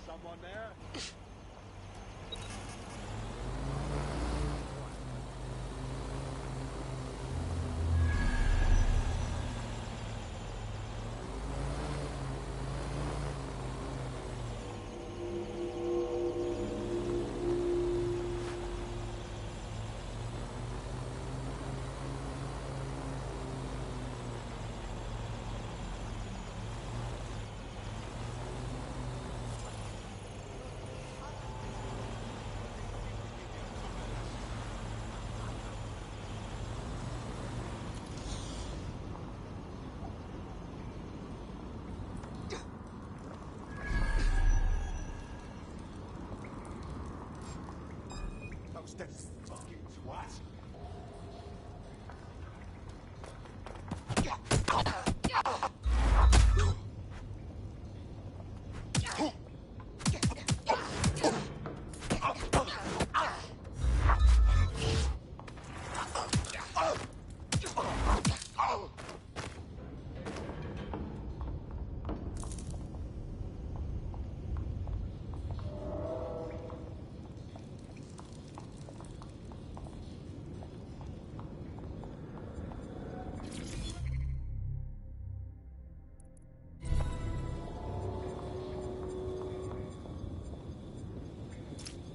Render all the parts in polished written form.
Someone there? That fucking twat!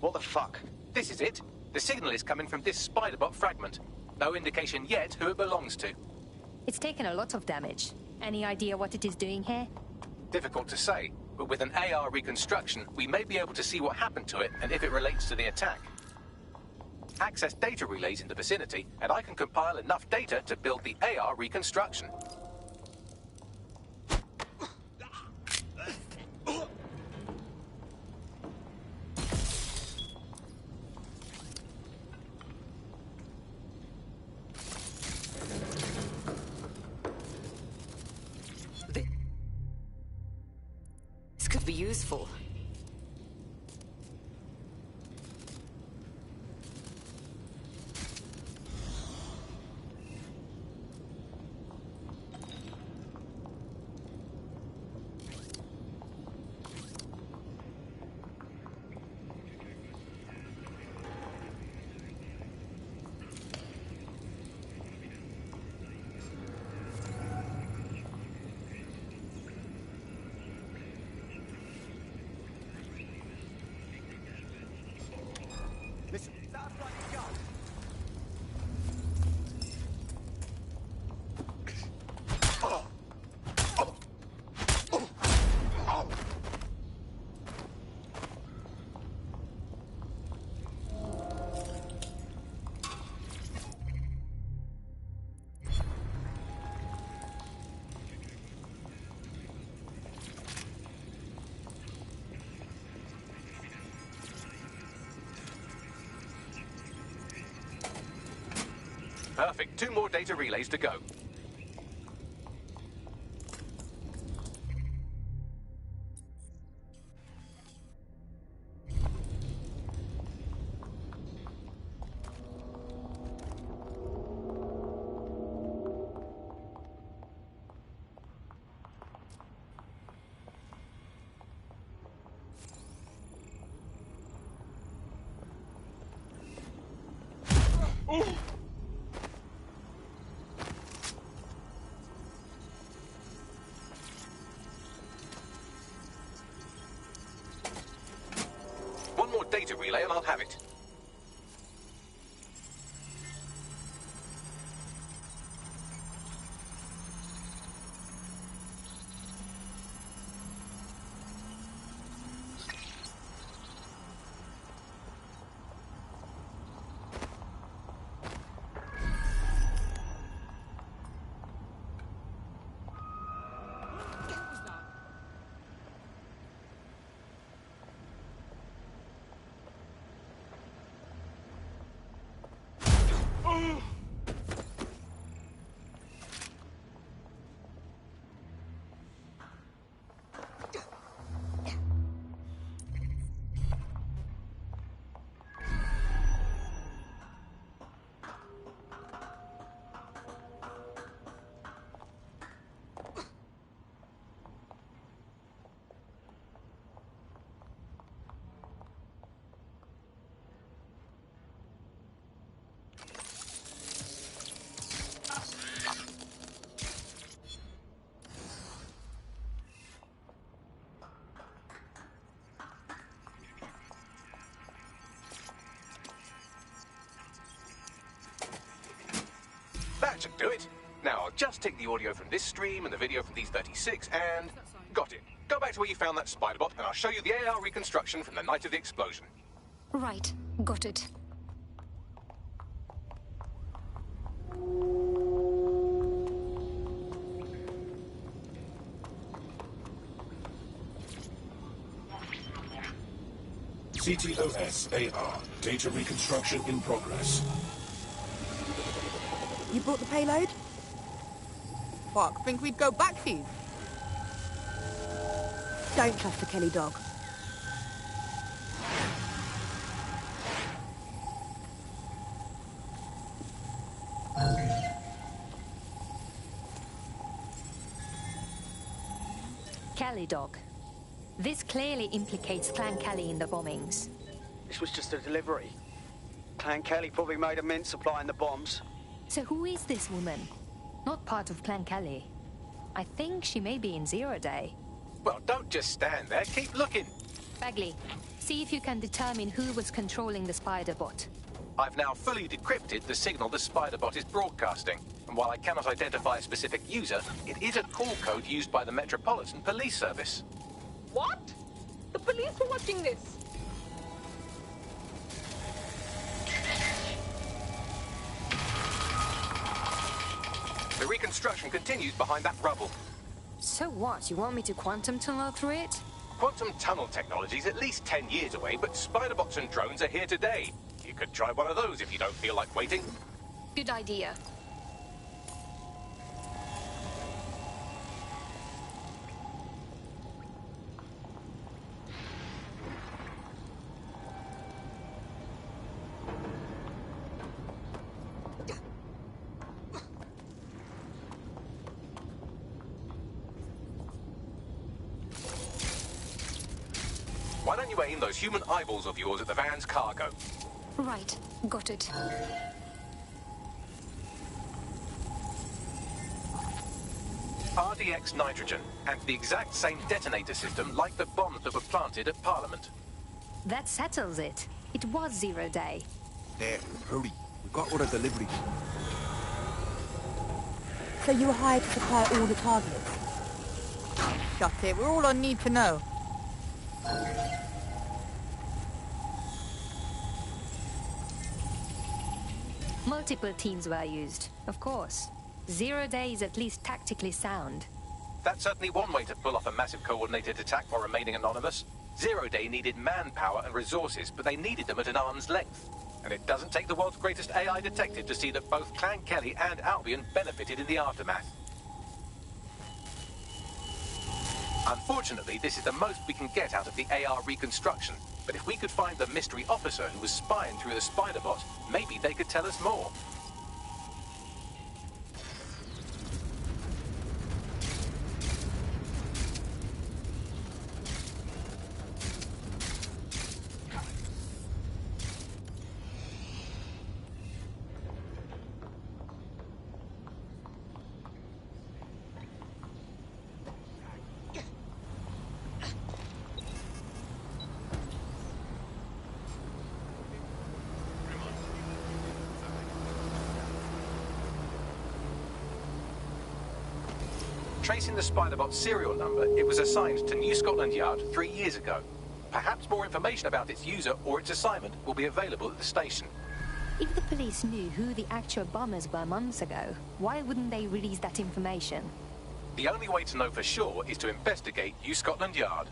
What the fuck? This is it. The signal is coming from this spider-bot fragment. No indication yet who it belongs to. It's taken a lot of damage. Any idea what it is doing here? Difficult to say, but with an AR reconstruction, we may be able to see what happened to it and if it relates to the attack. Access data relays in the vicinity, and I can compile enough data to build the AR reconstruction. This could be useful. Perfect. 2 more data relays to go. One more data relay and I'll have it. That should do it. Now, I'll just take the audio from this stream and the video from these 36 and... Got it. Go back to where you found that spider bot and I'll show you the AR reconstruction from the night of the explosion. Right. Got it. CTOS AR. Data reconstruction in progress. You brought the payload? Fuck, think we'd go back here? Don't trust the Kelly dog. Kelly dog. This clearly implicates Clan Kelly in the bombings. This was just a delivery. Clan Kelly probably made a mint supplying the bombs. So who is this woman? Not part of Clan Kelly. I think she may be in 0 Day. Well, don't just stand there. Keep looking. Bagley, see if you can determine who was controlling the spider bot. I've now fully decrypted the signal the spider bot is broadcasting. And while I cannot identify a specific user, it is a call code used by the Metropolitan Police Service. What? The police were watching this. The reconstruction continues behind that rubble. So what? You want me to quantum tunnel through it? Quantum tunnel technology is at least 10 years away, but spider bots and drones are here today. You could try one of those if you don't feel like waiting. Good idea. Why don't you aim those human eyeballs of yours at the van's cargo? Right. Got it. RDX nitrogen, and the exact same detonator system like the bombs that were planted at Parliament. That settles it. It was 0 Day. There, hurry. We've got other deliveries. So you were hired to supply all the targets? Shut it, we're all on need to know. Multiple teams were used, of course. 0 Day is at least tactically sound. That's certainly one way to pull off a massive coordinated attack while remaining anonymous. 0 Day needed manpower and resources, but they needed them at an arm's length. And it doesn't take the world's greatest AI detective to see that both Clan Kelly and Albion benefited in the aftermath. Unfortunately, this is the most we can get out of the AR reconstruction. But if we could find the mystery officer who was spying through the spider bot, maybe they could tell us more. Tracing the Spiderbot's serial number, it was assigned to New Scotland Yard 3 years ago. Perhaps more information about its user or its assignment will be available at the station. If the police knew who the actual bombers were months ago, why wouldn't they release that information? The only way to know for sure is to investigate New Scotland Yard.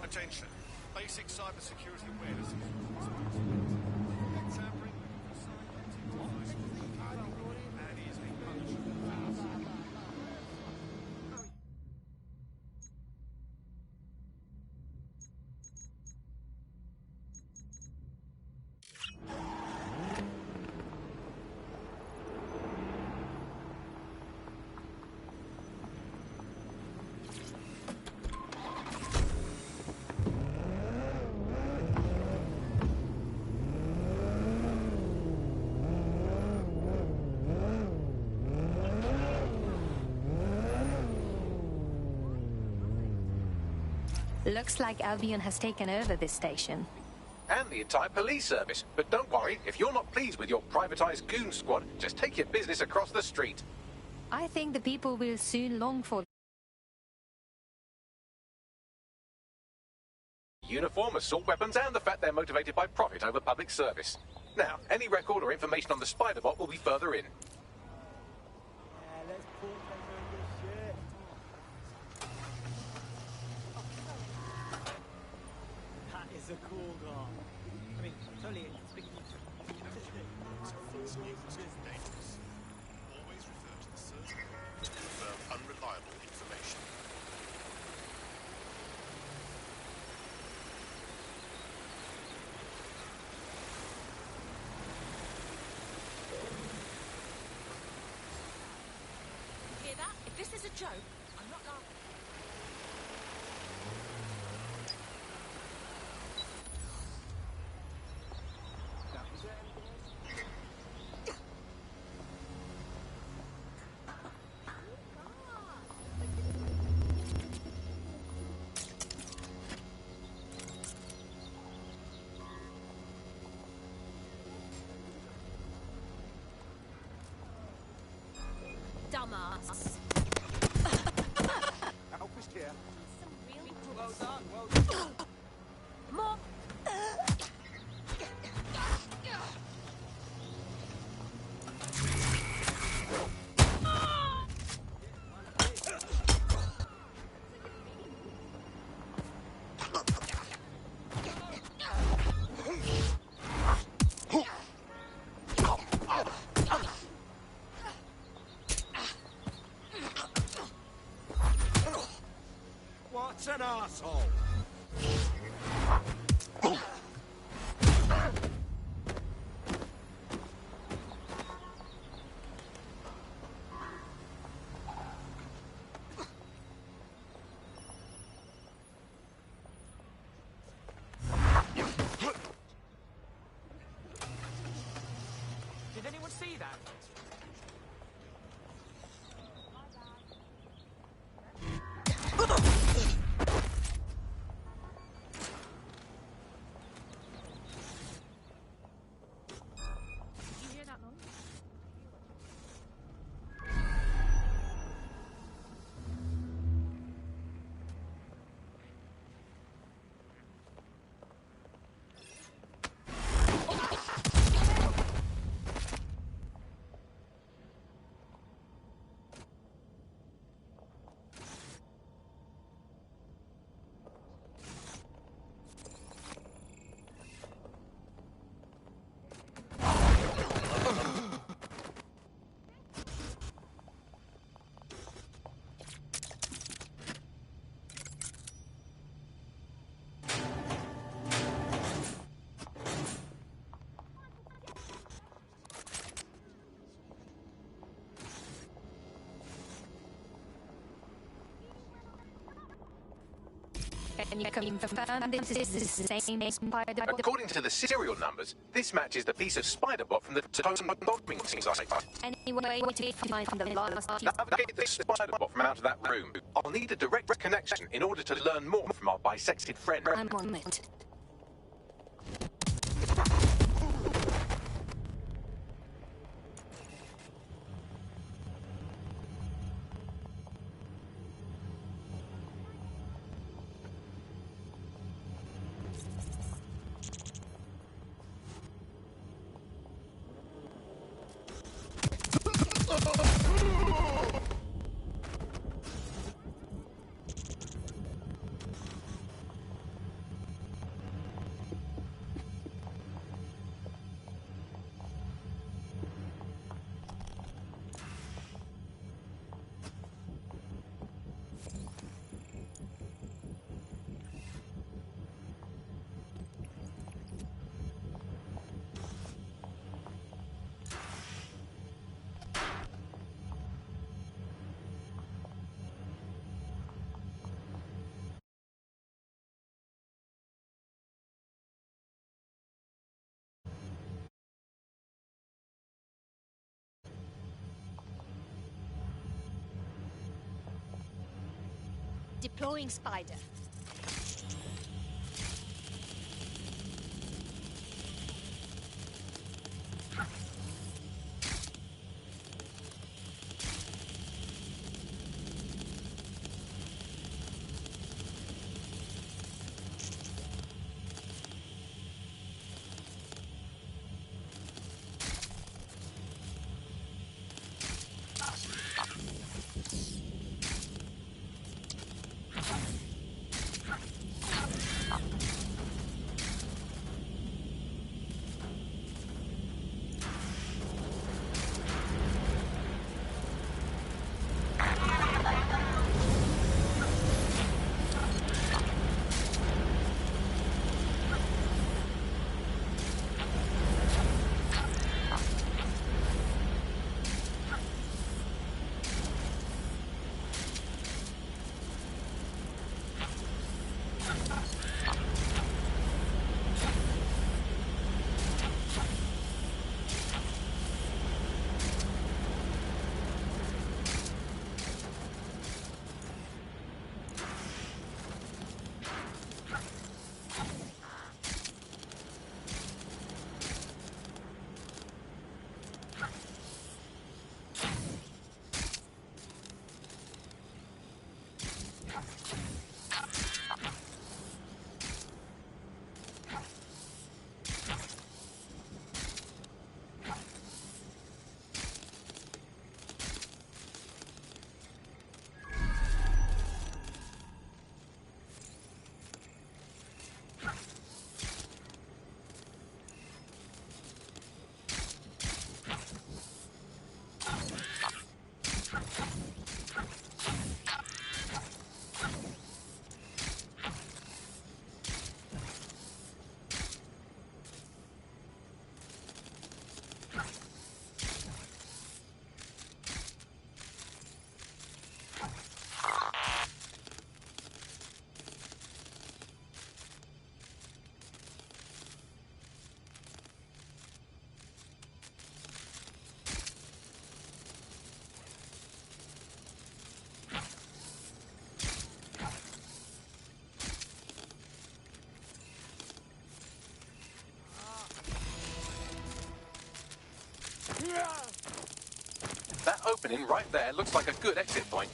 Attention. Basic cybersecurity awareness. Tampering and is Looks like Albion has taken over this station. And the entire police service. But don't worry, if you're not pleased with your privatized goon squad, just take your business across the street. I think the people will soon long for Uniform, assault weapons, and the fact they're motivated by profit over public service. Now, any record or information on the Spiderbot will be further in. That is a cool guy. I mean, totally speaking of always refer to the search to confirm unreliable information. Hear that? If this is a joke, I'm not laughing. dumbass. Outpost here. Well done, well done. More. What's an arsehole? Did anyone see that? Did you hear that noise? Can you confirm this is the same spider? According to the serial numbers, this matches the piece of spider bot from the totem bombing site. Anyway, what did you find from the last piece? Navigate this spider bot from out of that room. I'll need a direct connection in order to learn more from our bisected friend. I'm on it. Deploying spider. That opening right there looks like a good exit point.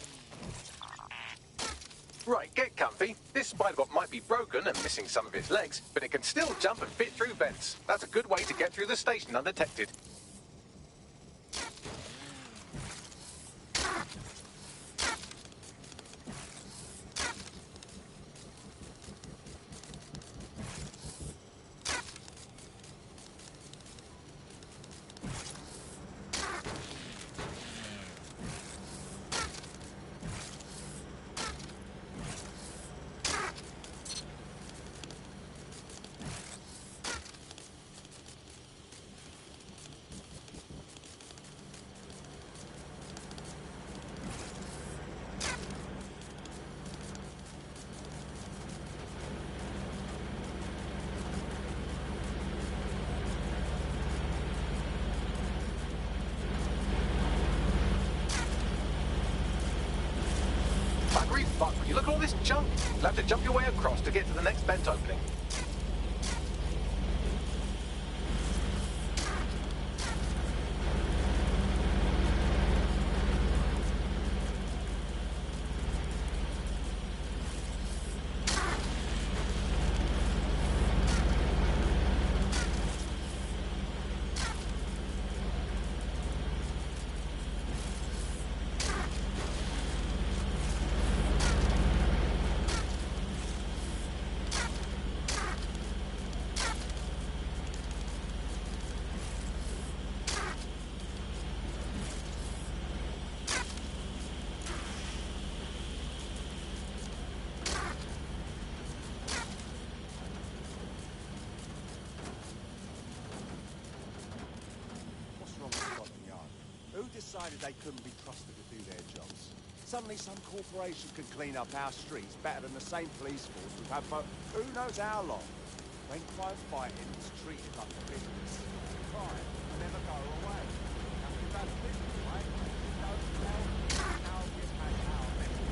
Right, get comfy. This spider-bot might be broken and missing some of its legs, but it can still jump and fit through vents. That's a good way to get through the station undetected. Fuck, will you look at all this junk? You'll have to jump your way across to get to the next vent opening. Decided they couldn't be trusted to do their jobs. Suddenly some corporation can clean up our streets better than the same police force we've had for who knows how long. When crime fighting is treated like a business, crime will never go away. Nothing about business, right? Don't tell how we had our message.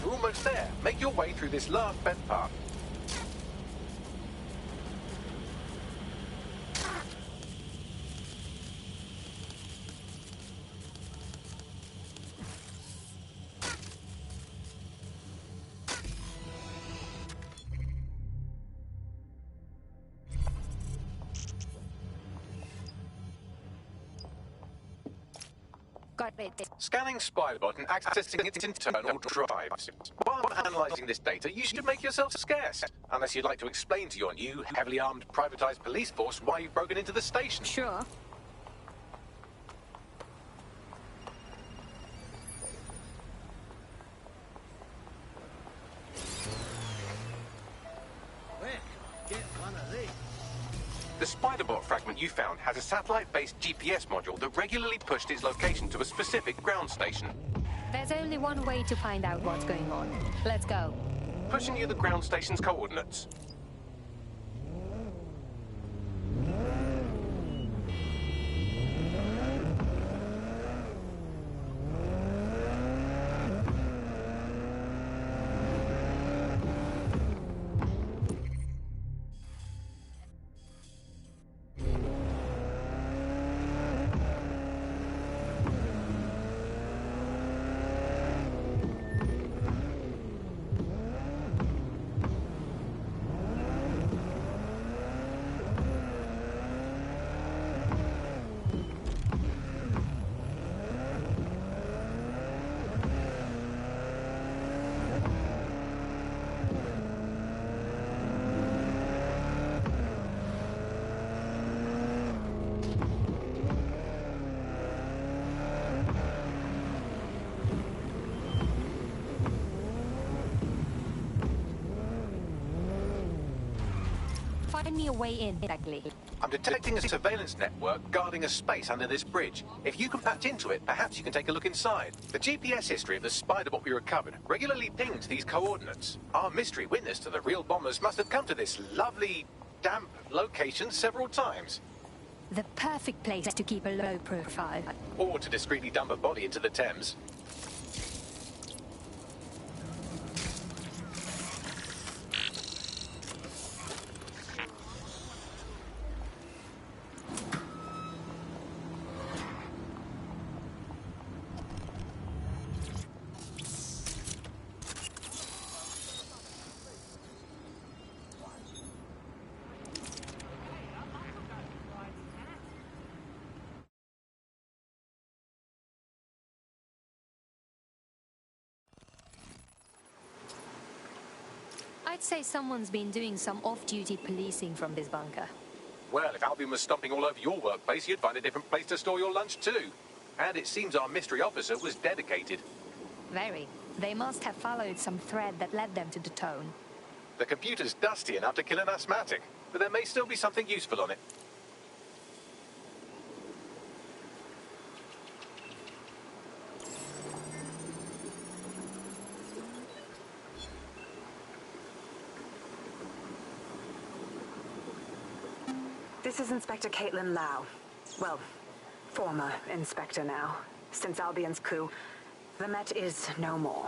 Almost there. Make your way through this last vent part. Got it. Scanning Spiderbot and accessing its internal drives. While analysing this data, you should make yourself scarce. Unless you'd like to explain to your new, heavily armed, privatised police force why you've broken into the station. Sure. Where can I get one of these? The Spiderbot fragment you found has a satellite-based GPS module that regularly pushed its location to a specific ground station. There's only one way to find out what's going on. Let's go. Pushing you the ground station's coordinates. Find me a way in, exactly. I'm detecting a surveillance network guarding a space under this bridge. If you can patch into it, perhaps you can take a look inside. The GPS history of the spider bot we recovered regularly pings these coordinates. Our mystery witness to the real bombers must have come to this lovely, damp location several times. The perfect place to keep a low profile. Or to discreetly dump a body into the Thames. I'd say someone's been doing some off-duty policing from this bunker. Well, if Albion was stomping all over your workplace, you'd find a different place to store your lunch too. And it seems our mystery officer was dedicated. Very. They must have followed some thread that led them to the tone. The computer's dusty enough to kill an asthmatic, but there may still be something useful on it. This is Inspector Caitlin Lau. Well, former inspector now. Since Albion's coup, the Met is no more.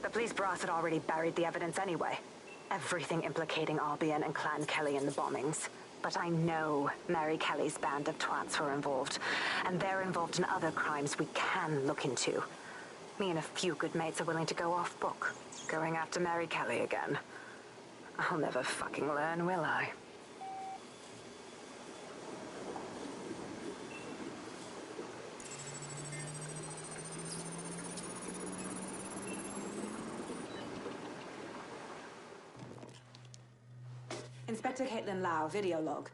The police brass had already buried the evidence anyway. Everything implicating Albion and Clan Kelly in the bombings. But I know Mary Kelly's band of twats were involved. And they're involved in other crimes we can look into. Me and a few good mates are willing to go off book. Going after Mary Kelly again. I'll never fucking learn, will I? Inspector Caitlin Lau, video log.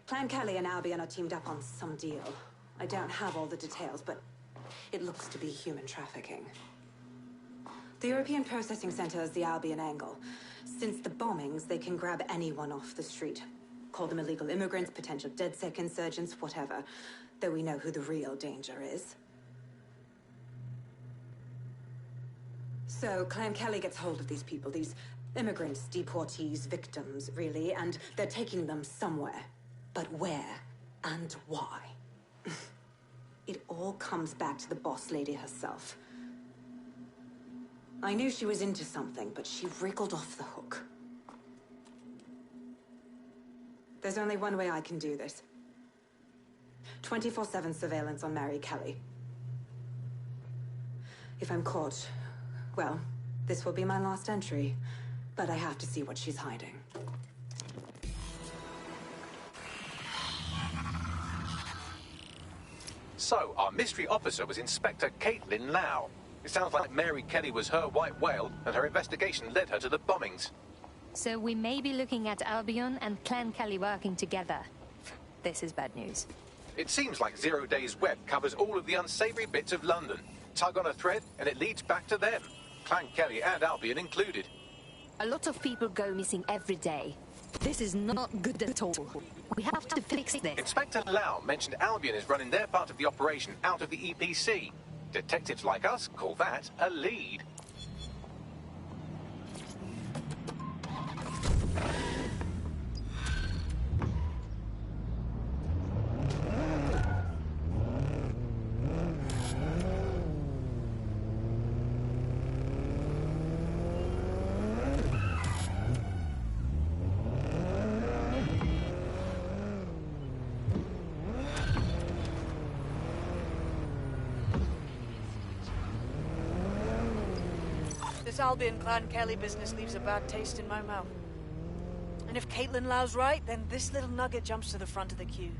Clan Kelly and Albion are teamed up on some deal. I don't have all the details, but it looks to be human trafficking. The European Processing Center is the Albion angle. Since the bombings, they can grab anyone off the street. Call them illegal immigrants, potential DedSec insurgents, whatever. Though we know who the real danger is. So, Clan Kelly gets hold of these people, these immigrants, deportees, victims, really, and they're taking them somewhere. But where and why? It all comes back to the boss lady herself. I knew she was into something, but she wriggled off the hook. There's only one way I can do this. 24/7 surveillance on Mary Kelly. If I'm caught, well, this will be my last entry. But I have to see what she's hiding. So, our mystery officer was Inspector Caitlin Lau. It sounds like Mary Kelly was her white whale, and her investigation led her to the bombings. So we may be looking at Albion and Clan Kelly working together. This is bad news. It seems like Zero Days Web covers all of the unsavory bits of London. Tug on a thread, and it leads back to them. Clan Kelly and Albion included. A lot of people go missing every day. This is not good at all. We have to fix this. Inspector Lau mentioned Albion is running their part of the operation out of the EPC. Detectives like us call that a lead. This Albion Clan Kelly business leaves a bad taste in my mouth. And if Caitlin Lau's right, then this little nugget jumps to the front of the queue.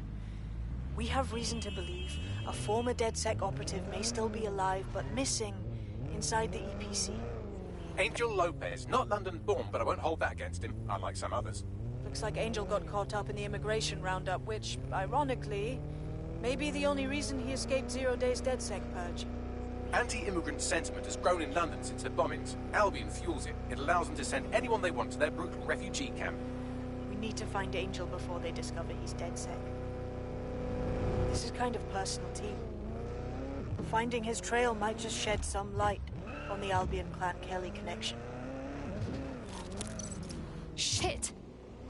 We have reason to believe a former DedSec operative may still be alive, but missing inside the EPC. Angel Lopez, not London-born, but I won't hold that against him, unlike some others. Looks like Angel got caught up in the immigration roundup, which, ironically, may be the only reason he escaped 0 Days DedSec purge. Anti-immigrant sentiment has grown in London since the bombings. Albion fuels it. It allows them to send anyone they want to their brutal refugee camp. We need to find Angel before they discover he's dead set. This is kind of personal too. Finding his trail might just shed some light on the Albion Clan Kelly connection. Shit!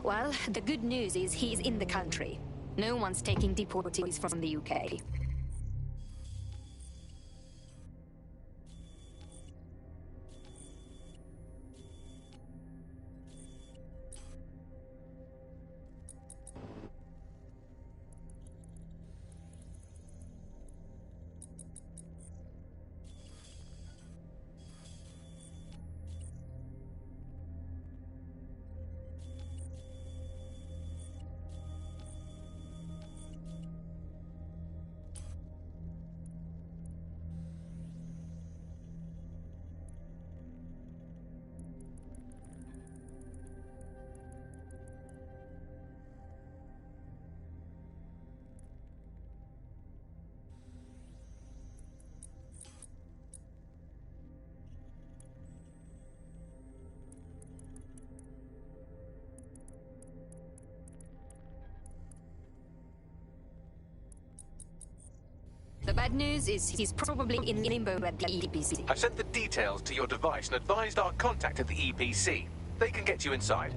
Well, the good news is he's in the country. No one's taking deportees from the UK. The bad news is he's probably in limbo at the EPC. I've sent the details to your device and advised our contact at the EPC. They can get you inside.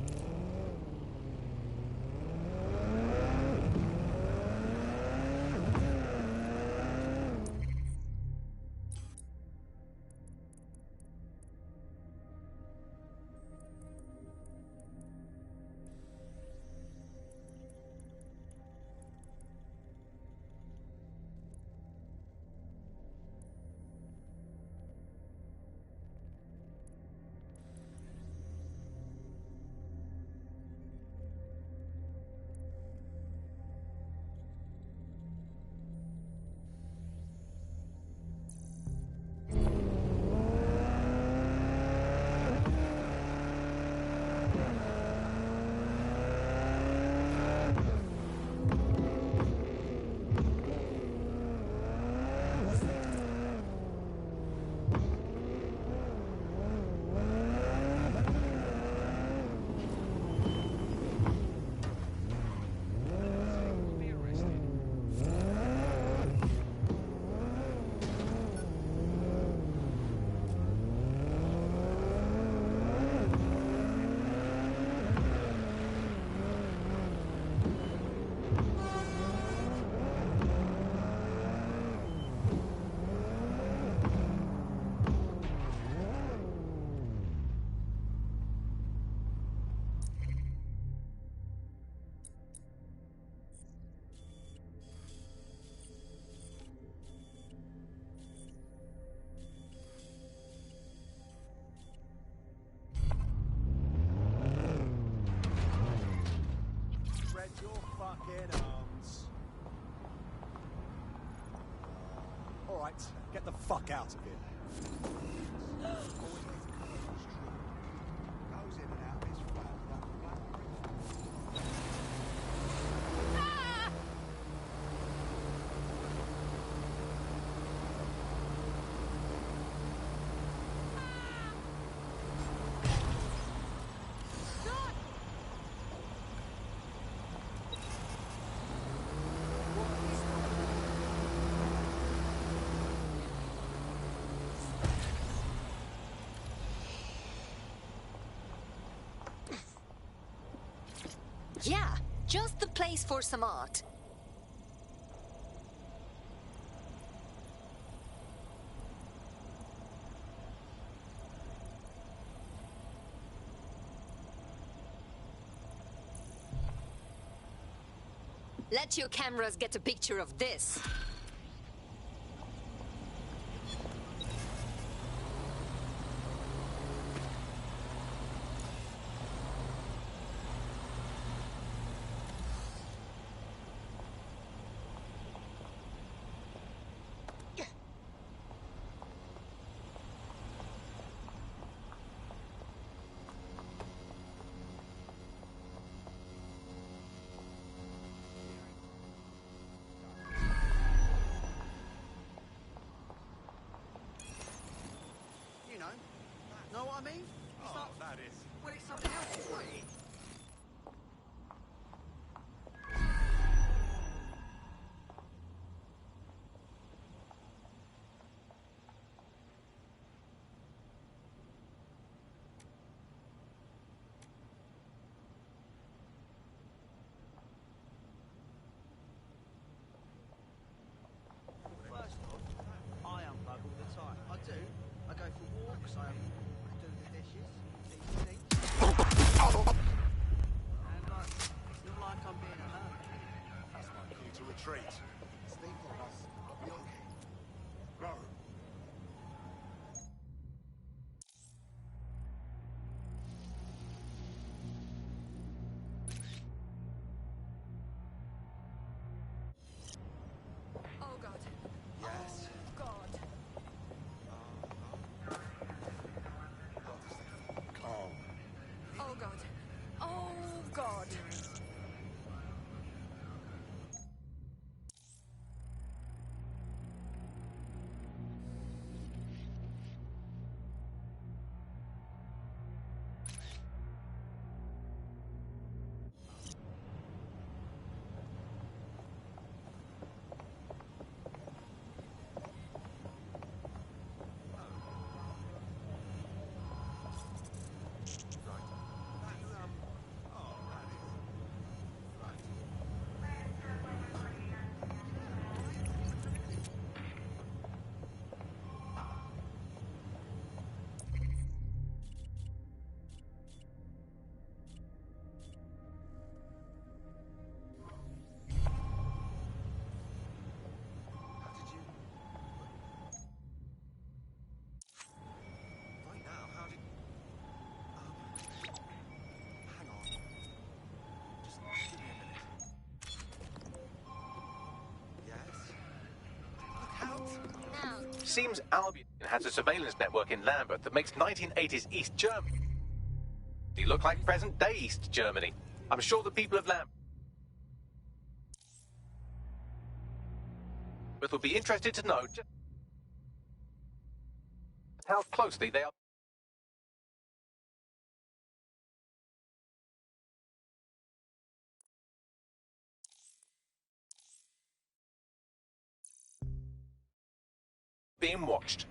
Get the fuck out of here. Yeah, just the place for some art. Let your cameras get a picture of this. Know what I mean? Oh, that is. Well, it's something else, isn't it? Seems Albion has a surveillance network in Lambert that makes 1980s East Germany look like present-day East Germany. I'm sure the people of Lambert will be interested to know just how closely they are being watched.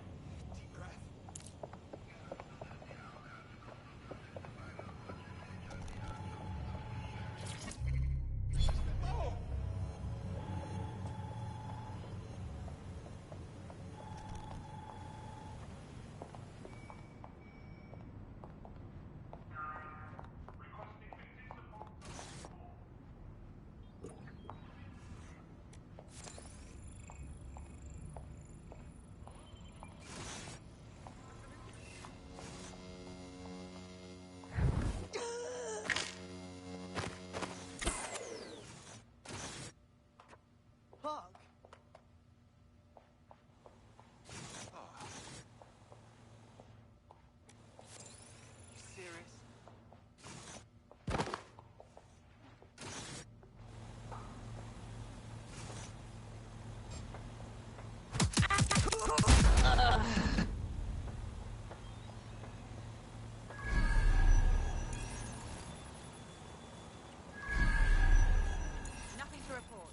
Nothing to report.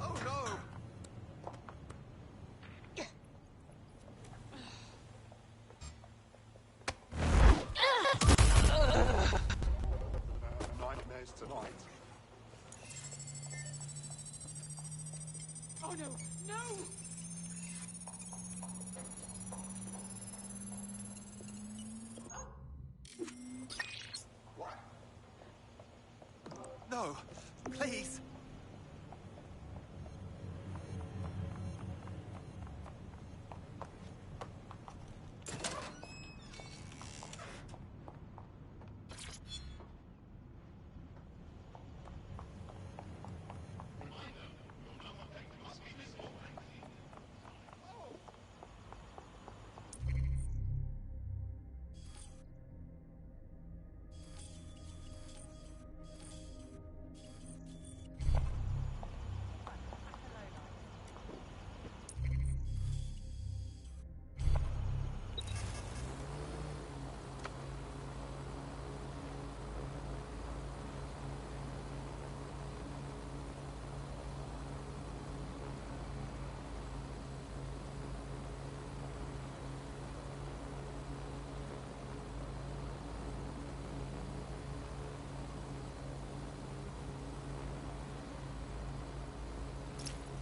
Oh no! Nightmares tonight. Oh no, no! What? No, please.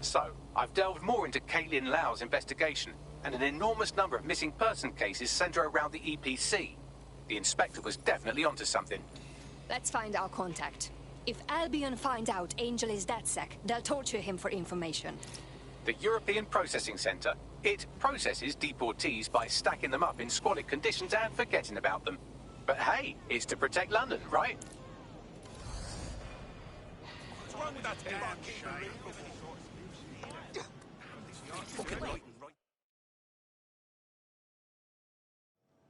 So, I've delved more into Caitlin Lau's investigation, and an enormous number of missing person cases centre around the EPC. The inspector was definitely onto something. Let's find our contact. If Albion find out Angel is DedSec, they'll torture him for information. The European Processing Centre. It processes deportees by stacking them up in squalid conditions and forgetting about them. But hey, it's to protect London, right? What's wrong with that thing?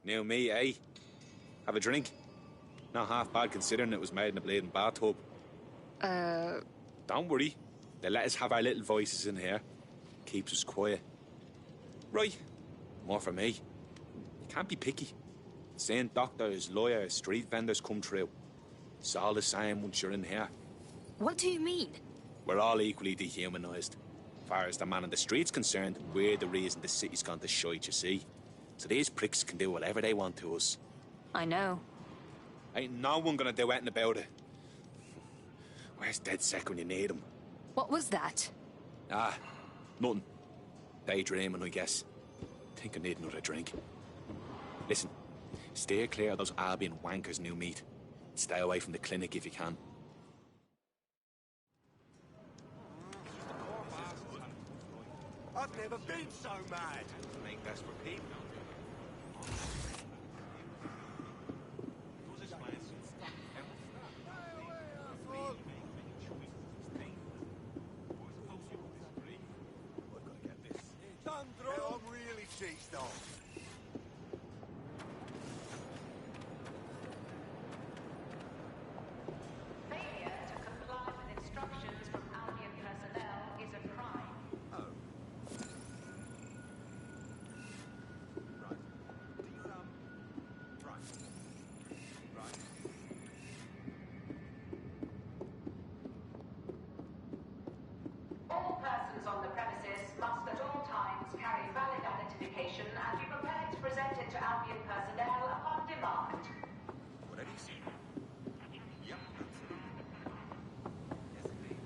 New me, eh? Have a drink? Not half bad considering it was made in a bleeding bathtub. Don't worry. They let us have our little voices in here. Keeps us quiet. Right. More for me. You can't be picky. Seeing doctors, lawyers, street vendors come through. It's all the same once you're in here. What do you mean? We're all equally dehumanised. As far as the man on the street's concerned, we're the reason the city's gone to shite, you see. So these pricks can do whatever they want to us. I know. Ain't no one gonna do anything about it. Where's DedSec when you need him? What was that? Ah, nothing. Daydreaming, I guess. Think I need another drink. Listen, Steer clear of those Albion wankers new meat. Stay away from the clinic if you can. I've never been so mad. Make desperate people. I'm really cheesed off. Failure to comply with instructions from Albion personnel is a crime. Oh. Right. Do you, right. Right. All persons on the premises must at all times carry valid identification and be prepared to present it to Albion personnel upon demand. What did he say? Yep, that's it. Yes, indeed.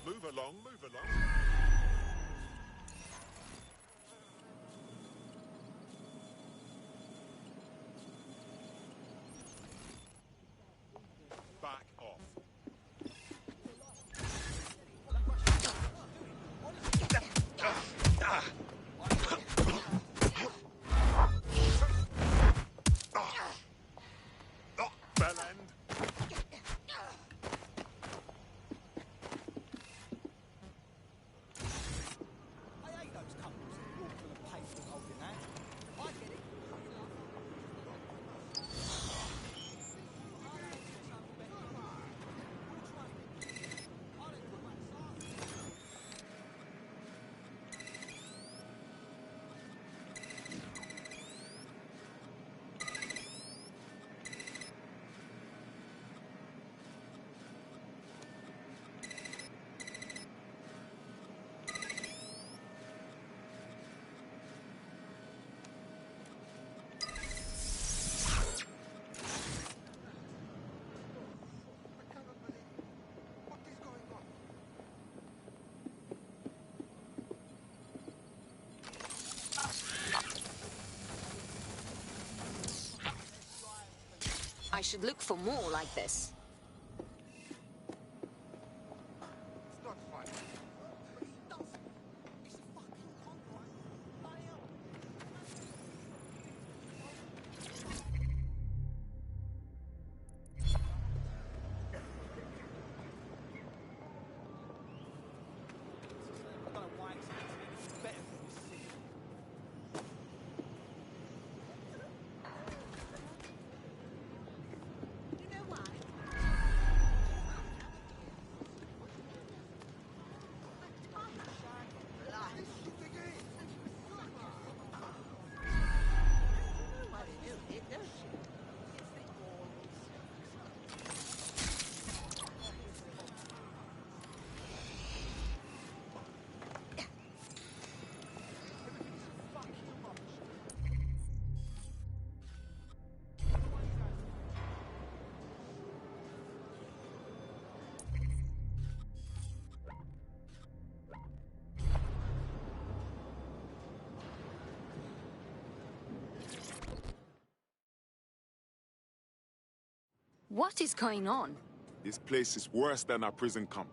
Move along, move along. Back off. Bell end. I hate those couples that walk on the pavement holding hands. I get it. I should look for more like this. It's not funny. But he does. It's a fucking con, right? Bloody hell. I don't know why it's anything better than this city. You know why? What is going on? This place is worse than a prison camp.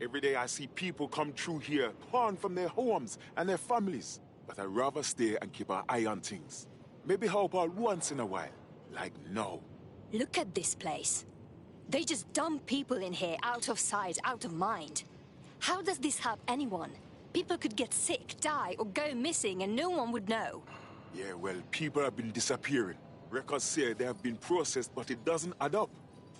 Every day I see people come through here, torn from their homes and their families. But I'd rather stay and keep an eye on things. Maybe help out once in a while. Like now. Look at this place. They just dump people in here out of sight, out of mind. How does this help anyone? People could get sick, die, or go missing and no one would know. Yeah, well, people have been disappearing. Records say they have been processed, but it doesn't add up.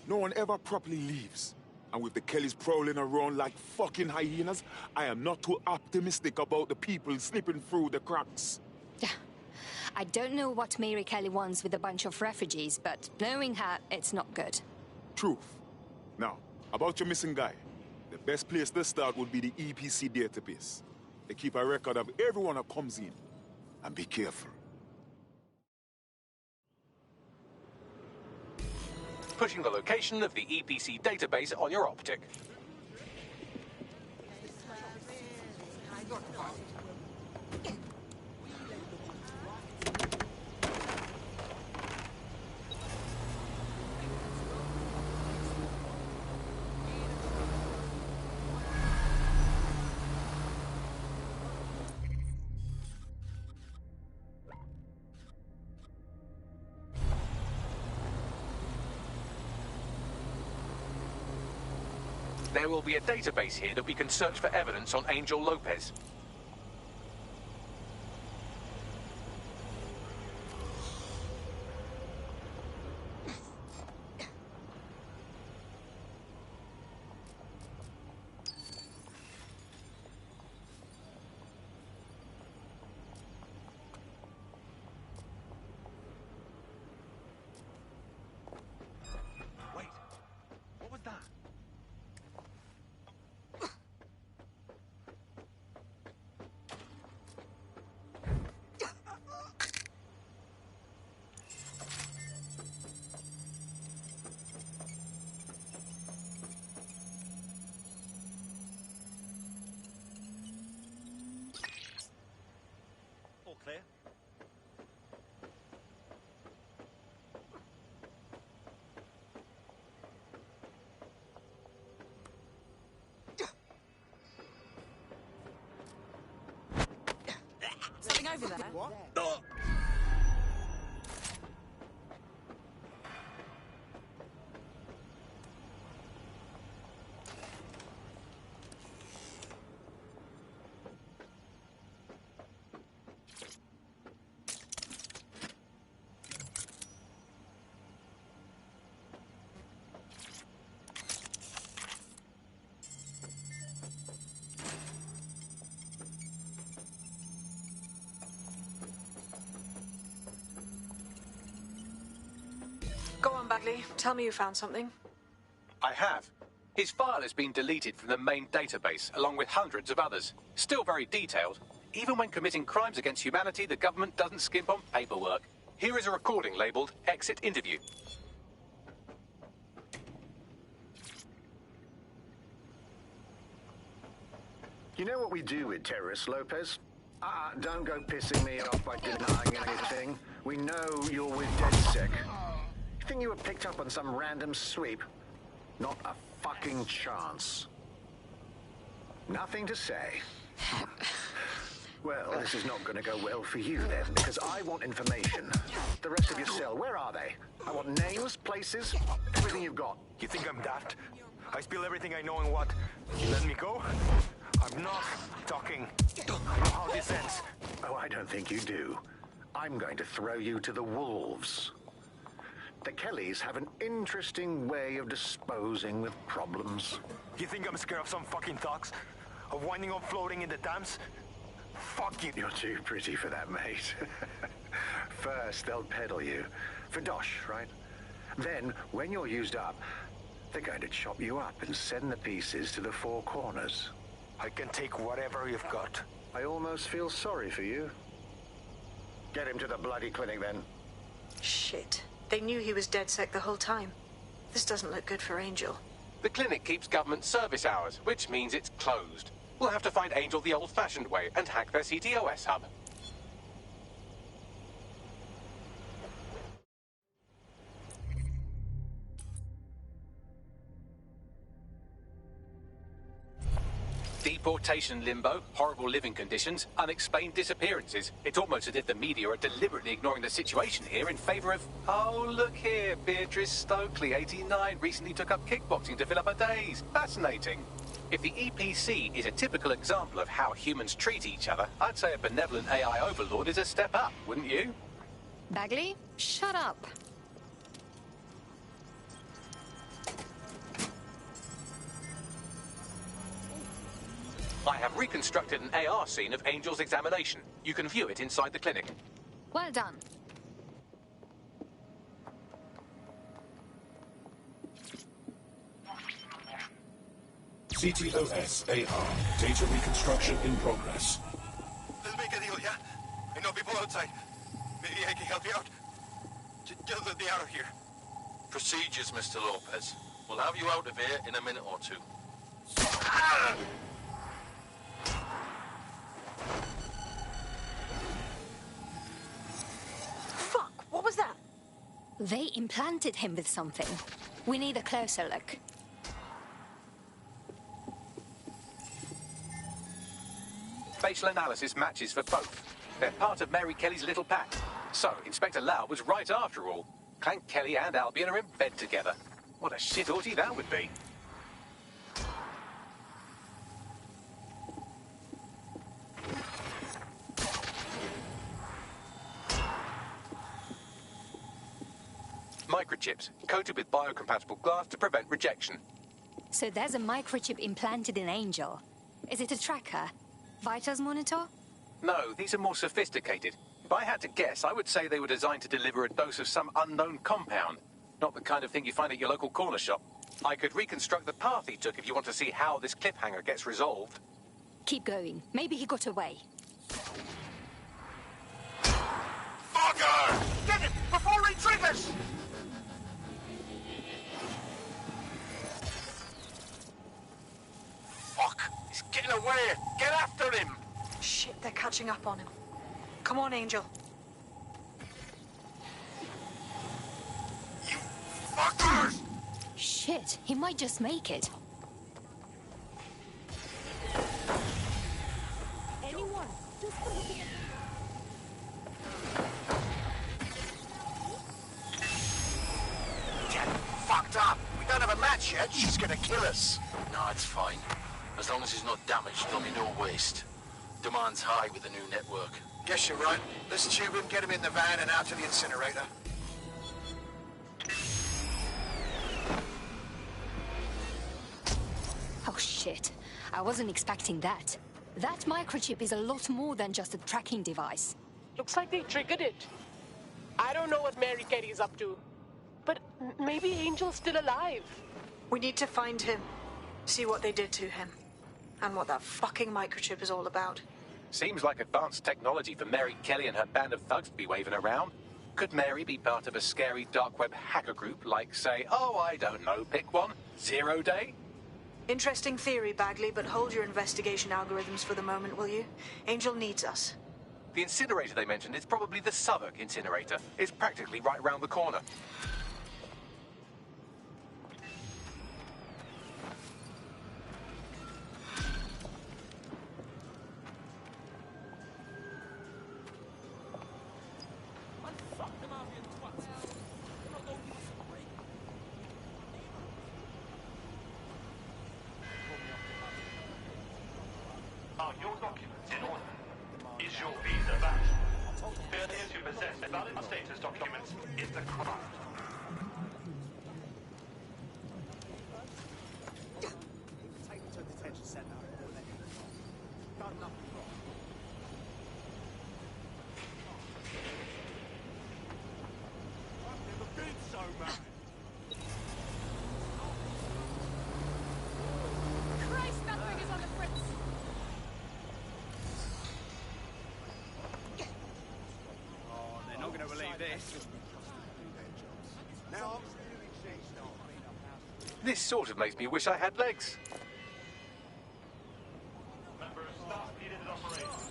No one ever properly leaves. And with the Kellys prowling around like fucking hyenas, I am not too optimistic about the people slipping through the cracks. I don't know what Mary Kelly wants with a bunch of refugees, but knowing her, it's not good. Truth. Now, about your missing guy. The best place to start would be the EPC database. They keep a record of everyone that comes in. And be careful. pushing the location of the EPC database on your optic. There will be a database here that we can search for evidence on Angel Lopez. Wait, what was that? All clear. Something over there. What? Go on, Bagley. Tell me you found something. I have. His file has been deleted from the main database, along with hundreds of others. Still very detailed. Even when committing crimes against humanity, the government doesn't skimp on paperwork. Here is a recording labeled Exit Interview. You know what we do with terrorists, Lopez? Don't go pissing me off by denying anything. We know you're with DedSec. You think you were picked up on some random sweep? Not a fucking chance. Nothing to say. Well, this is not going to go well for you then, because I want information. The rest of your cell, where are they? I want names, places, everything you've got. You think I'm daft? I spill everything I know and what? You let me go? I'm not talking. I know how this ends. Oh, I don't think you do. I'm going to throw you to the wolves. The Kellys have an interesting way of disposing with problems. You think I'm scared of some fucking thugs? Of winding up floating in the dams? Fuck you. You're too pretty for that, mate. First, they'll peddle you. For dosh, right? Then, when you're used up, they're going to chop you up and send the pieces to the Four Corners. I can take whatever you've got. I almost feel sorry for you. Get him to the bloody clinic, then. Shit. They knew he was DedSec the whole time. This doesn't look good for Angel. The clinic keeps government service hours, which means it's closed. We'll have to find Angel the old-fashioned way and hack their CTOS hub. Deportation limbo, horrible living conditions, unexplained disappearances. It's almost as if the media are deliberately ignoring the situation here in favor of... Oh, look here, Beatrice Stokely, 89, recently took up kickboxing to fill up her days. Fascinating. If the EPC is a typical example of how humans treat each other, I'd say a benevolent AI overlord is a step up, wouldn't you? Bagley, shut up. I have reconstructed an AR scene of Angel's examination. You can view it inside the clinic. Well done. CTOS AR. Data reconstruction in progress. Let's make a deal, yeah? I know people outside. Maybe I can help you out. Just let me out of here. Procedures, Mr. Lopez. We'll have you out of here in a minute or two. Fuck, what was that? They implanted him with something. We need a closer look. Facial analysis matches for both. They're part of Mary Kelly's little pack. So, Inspector Lau was right after all. Clank Kelly and Albion are in bed together. What a shit orgy that would be. Microchips, coated with biocompatible glass to prevent rejection. So there's a microchip implanted in Angel. Is it a tracker? Vitals monitor? No, these are more sophisticated. If I had to guess, I would say they were designed to deliver a dose of some unknown compound. Not the kind of thing you find at your local corner shop. I could reconstruct the path he took if you want to see how this cliffhanger gets resolved. Keep going. Maybe he got away. Fucker! Get him before he triggers! Fuck! He's getting away! Get after him! Shit, they're catching up on him. Come on, Angel. You fuckers! Shit, he might just make it. Anyone? Just a look at Get fucked up! We don't have a match yet. She's gonna kill us. No, it's fine. As long as he's not damaged, there'll be no waste. Demand's high with the new network. Guess you're right. Let's tube him, get him in the van and out to the incinerator. Oh shit. I wasn't expecting that. That microchip is a lot more than just a tracking device. Looks like they triggered it. I don't know what Mary Kelly's up to. But maybe Angel's still alive. We need to find him. See what they did to him. And what that fucking microchip is all about. Seems like advanced technology for Mary Kelly and her band of thugs to be waving around. Could Mary be part of a scary dark web hacker group like, say, oh, I don't know, pick one, 0 Day? Interesting theory, Bagley, but hold your investigation algorithms for the moment, will you? Angel needs us. The incinerator they mentioned is probably the Southwark incinerator. It's practically right round the corner. Are your documents in order? Is your visa valid? Failure to possess valid status documents is a crime. Take me to a detention centre or let me go. Done nothing wrong. I've never been so mad. Christ, that thing is on the fritz! Oh, they're not going to believe this. Now, This sort of makes me wish I had legs. Member of staff needed in operations.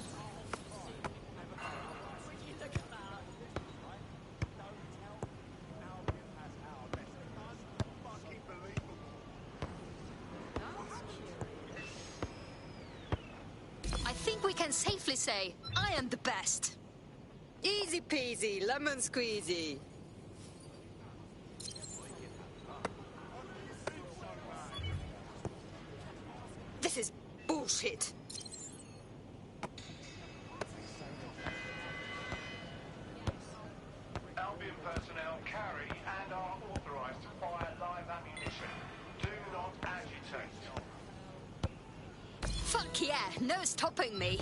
I think we can safely say, I am the best. Easy peasy, lemon squeezy. This is bullshit. Albion personnel carry and are authorized to fire live ammunition. Do not agitate. Fuck yeah, no stopping me.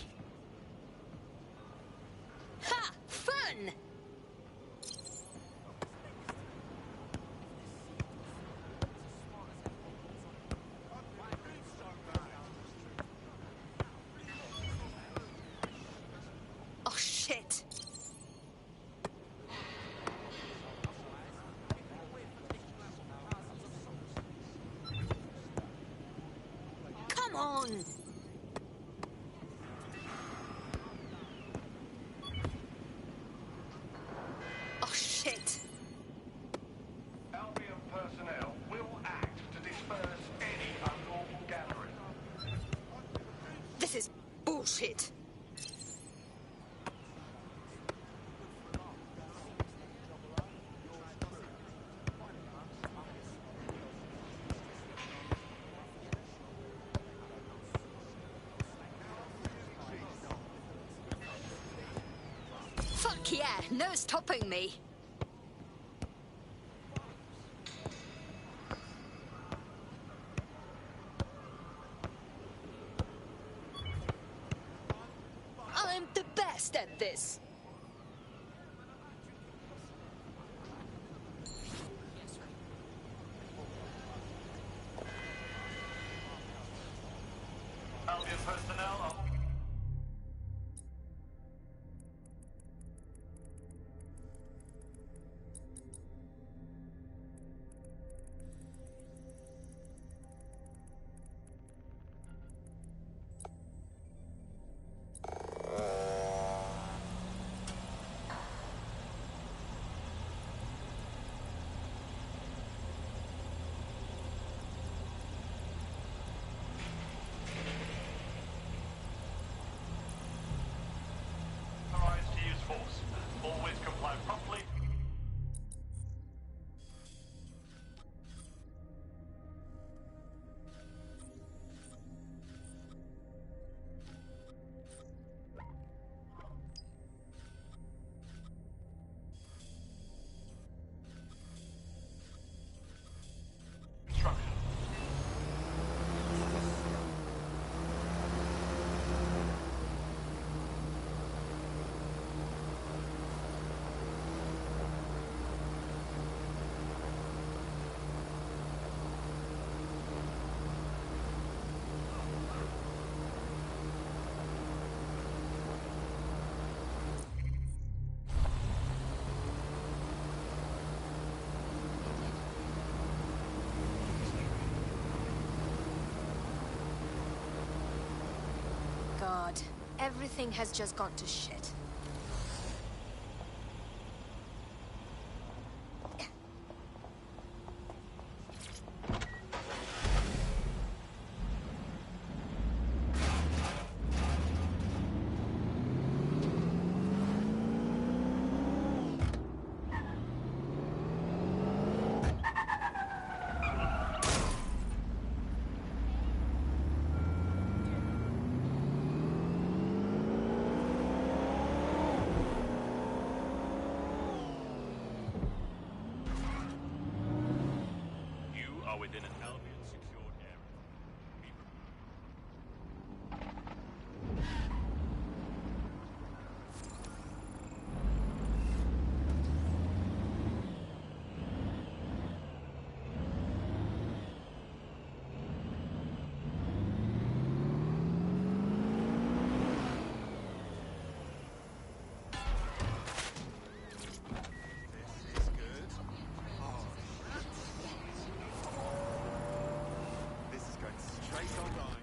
Ha! Fun! Oh shit! on! Oh, shit! Albion personnel will act to disperse any unlawful gathering. This is bullshit! Fuck yeah! No stopping me! I'm the best at this! Albion personnel are... authorized to use force. Always comply promptly. Instruction. God, everything has just gone to shit. You are within an Albion secured area. This is going straight online.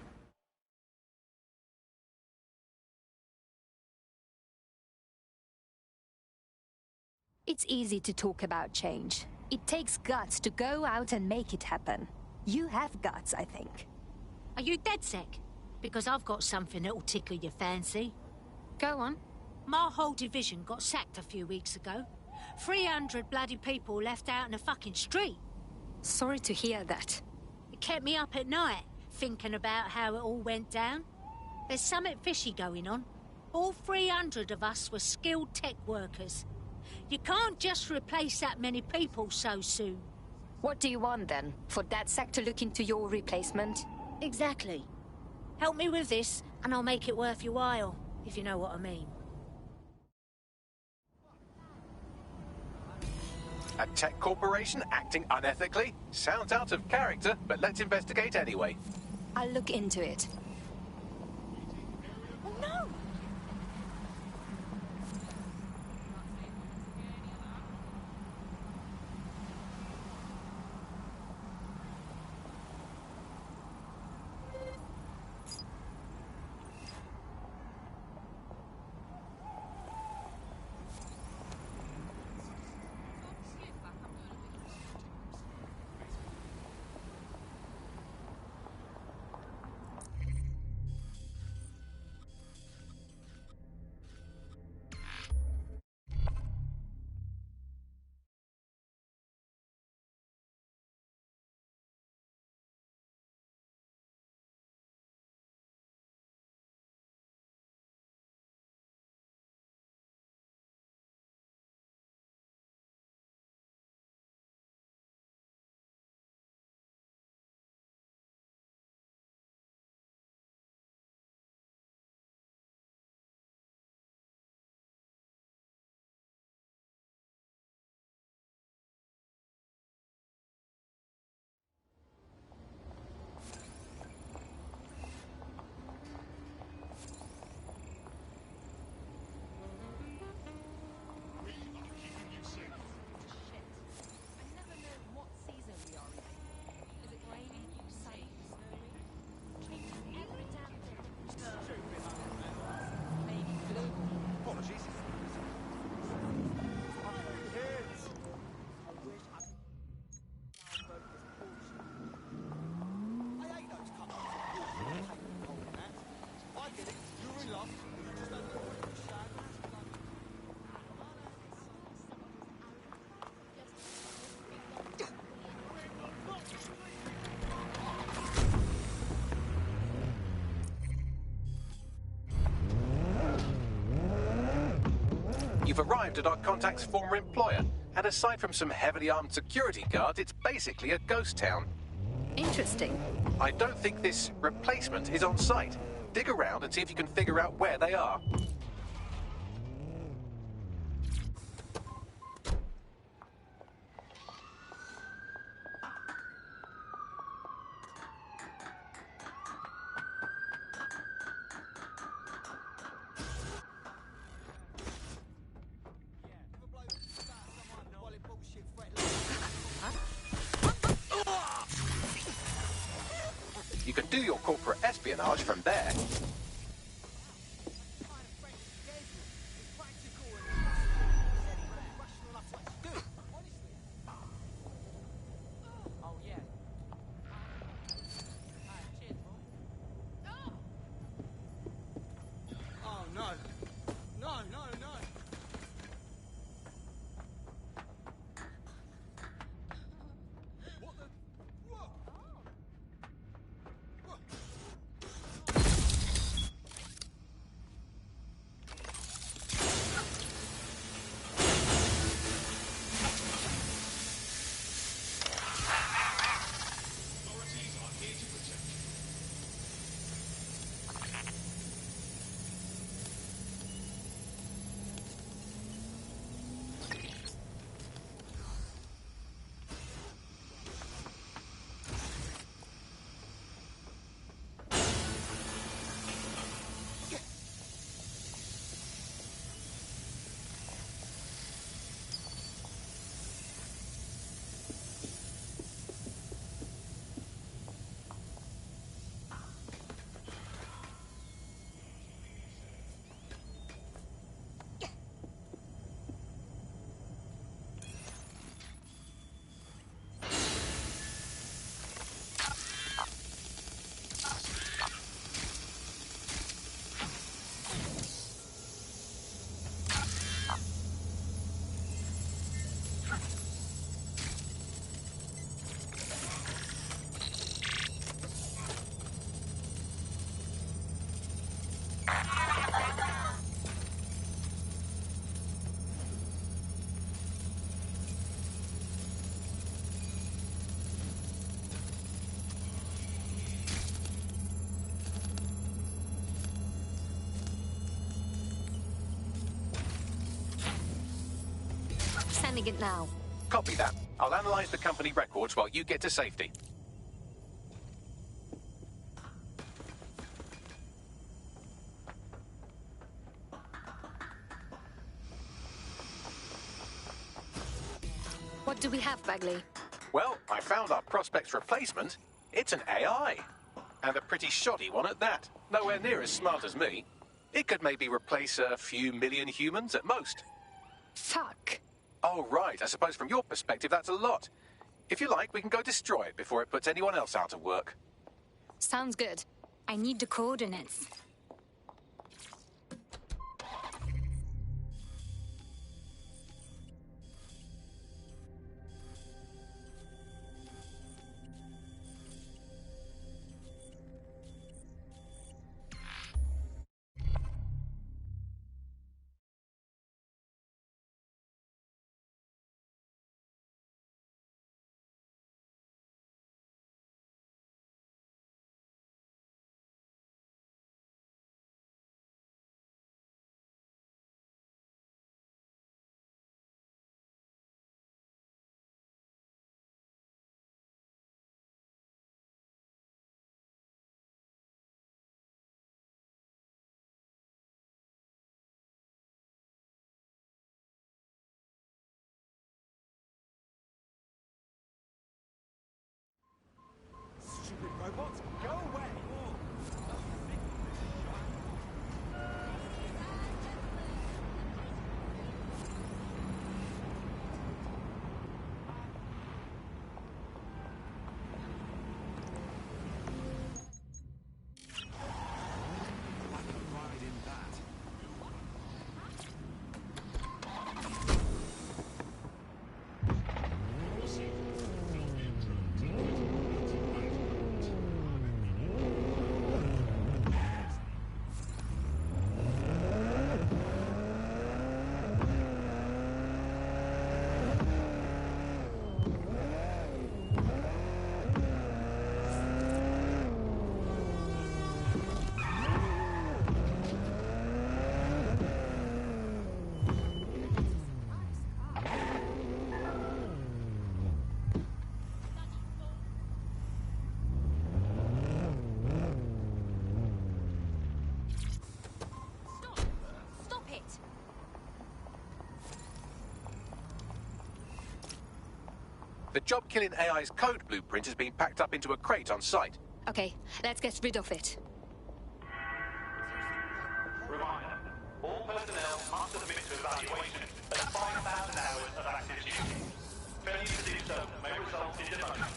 It's easy to talk about change. It takes guts to go out and make it happen. You have guts, I think. Are you dead sick? Because I've got something that'll tickle your fancy. Go on. My whole division got sacked a few weeks ago. 300 bloody people left out in the fucking street. Sorry to hear that. It kept me up at night, thinking about how it all went down. There's something fishy going on. All 300 of us were skilled tech workers. You can't just replace that many people so soon. What do you want, then? For that sec to look into your replacement? Exactly. Help me with this, and I'll make it worth your while, if you know what I mean. A tech corporation acting unethically? Sounds out of character, but let's investigate anyway. I'll look into it. Oh, no! you've arrived at our contact's former employer, and aside from some heavily armed security guards, it's basically a ghost town. Interesting. I don't think this replacement is on site. Dig around and see if you can figure out where they are. You can do your corporate espionage from there. Oh no. No, no, no. What the? Whoa. Sending it now. Copy that. I'll analyze the company records while you get to safety. What do we have, Bagley? Well, I found our prospect's replacement. It's an AI. And a pretty shoddy one at that. Nowhere near as smart as me. It could maybe replace a few million humans at most. Fuck. Oh, right. I suppose from your perspective, that's a lot. If you like, we can go destroy it before it puts anyone else out of work. Sounds good. I need the coordinates. The job-killing AI's code blueprint has been packed up into a crate on site. Okay, let's get rid of it. Reminder, all personnel must submit to evaluation at 5,000 hours of active duty. Failure to do so may result in demotion.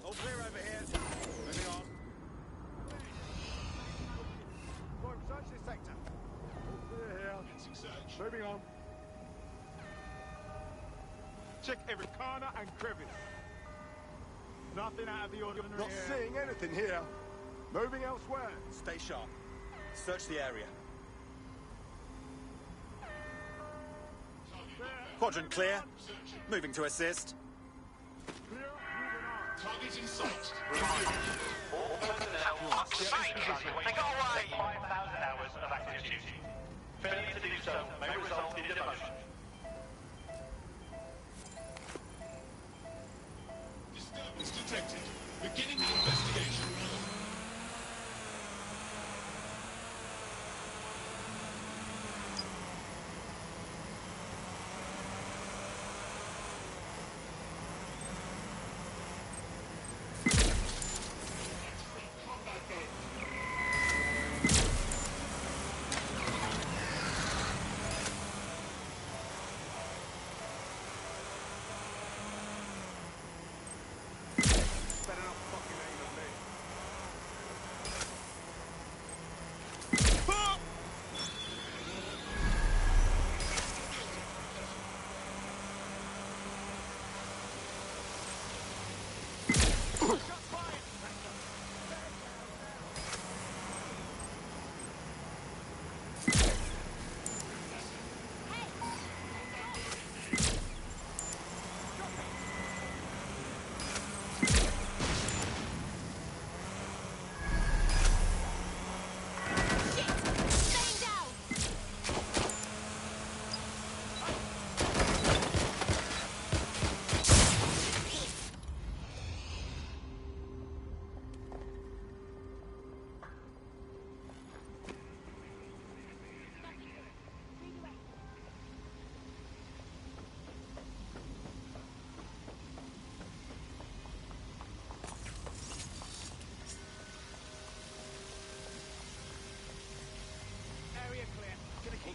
All clear over here. Moving on. Go and search this sector. All clear here. Moving on. Check every corner and crevice. Nothing out of the ordinary. Not seeing anything here. Moving elsewhere. Stay sharp. Search the area. Quadrant clear. Moving to assist. Target in sight. All personnel must submit to evaluation at 5,000 hours of active duty. Failure to do so may result in demotion. Disturbance detected. Beginning the investigation.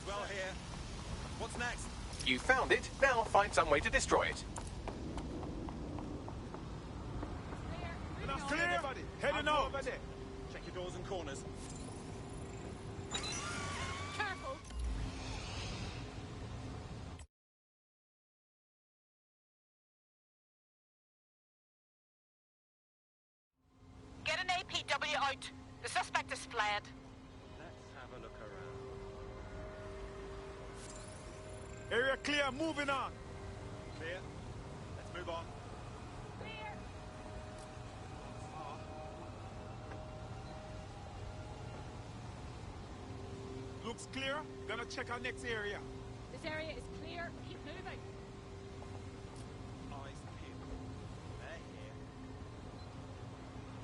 Well here. What's next? You found it, now find some way to destroy it. Enough clear, everybody. Heading out. Over there. Check your doors and corners. Careful. Get an APW out. The suspect is fled. Let's have a look around. Area clear, moving on. Clear. Let's move on. Clear. Looks clear. Gonna check our next area. This area is clear. Keep moving. Eyes peeled. They're here.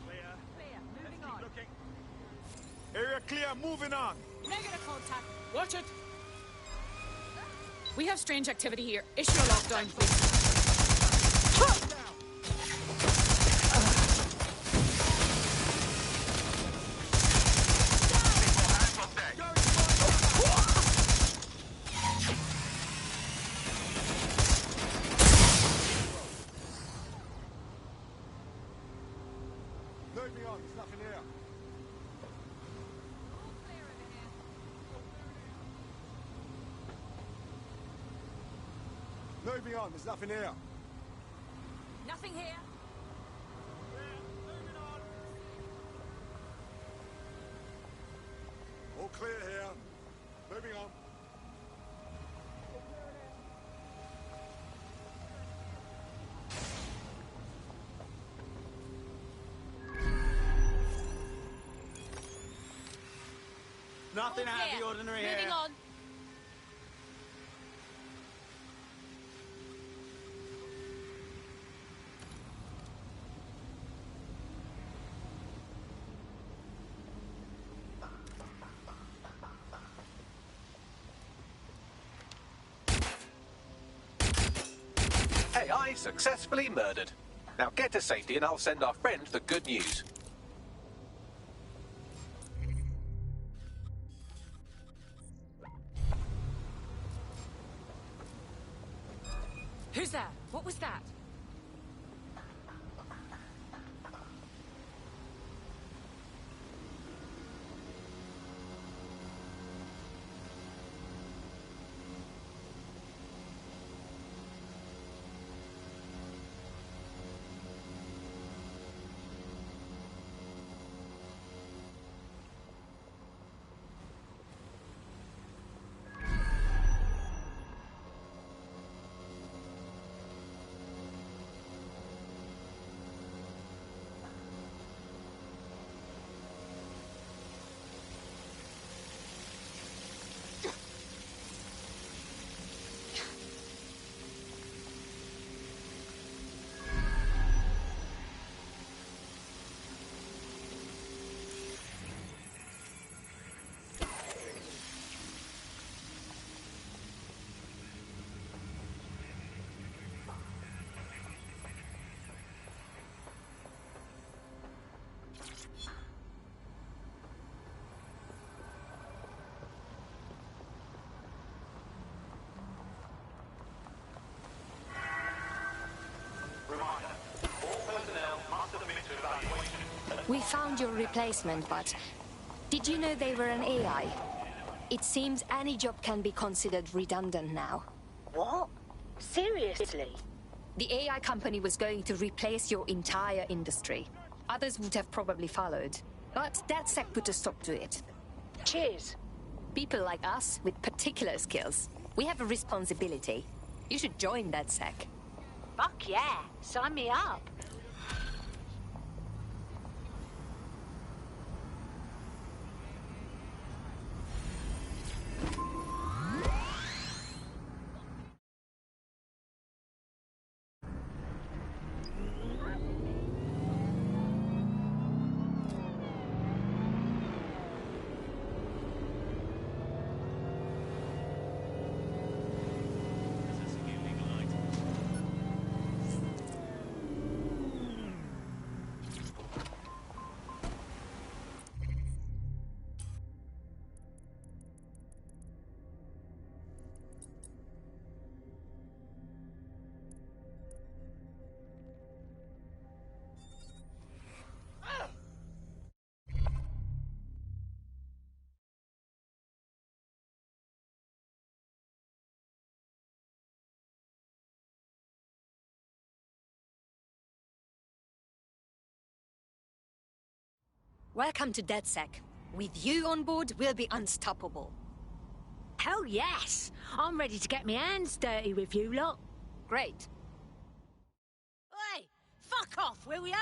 Clear. Clear. Moving Let's on. keep looking. Area clear, moving on. Negative contact. Watch it. We have strange activity here. Issue a lockdown, please. Moving on, there's nothing here. Moving on, there's nothing here. Nothing here. clear here. Moving on. Nothing out of the ordinary here. Moving on. AI successfully murdered. Now get to safety and I'll send our friend the good news. Who's there? What was that? We found your replacement, but did you know they were an AI? It seems any job can be considered redundant now. What? Seriously? The AI company was going to replace your entire industry. Others would have probably followed. But DedSec put a stop to it. Cheers. People like us with particular skills. We have a responsibility. You should join DedSec. Fuck yeah. Sign me up. Welcome to DedSec. With you on board, we'll be unstoppable. Hell yes! I'm ready to get my hands dirty with you lot. Great. Hey, fuck off, will ya?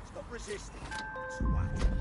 Stop resisting. Twat.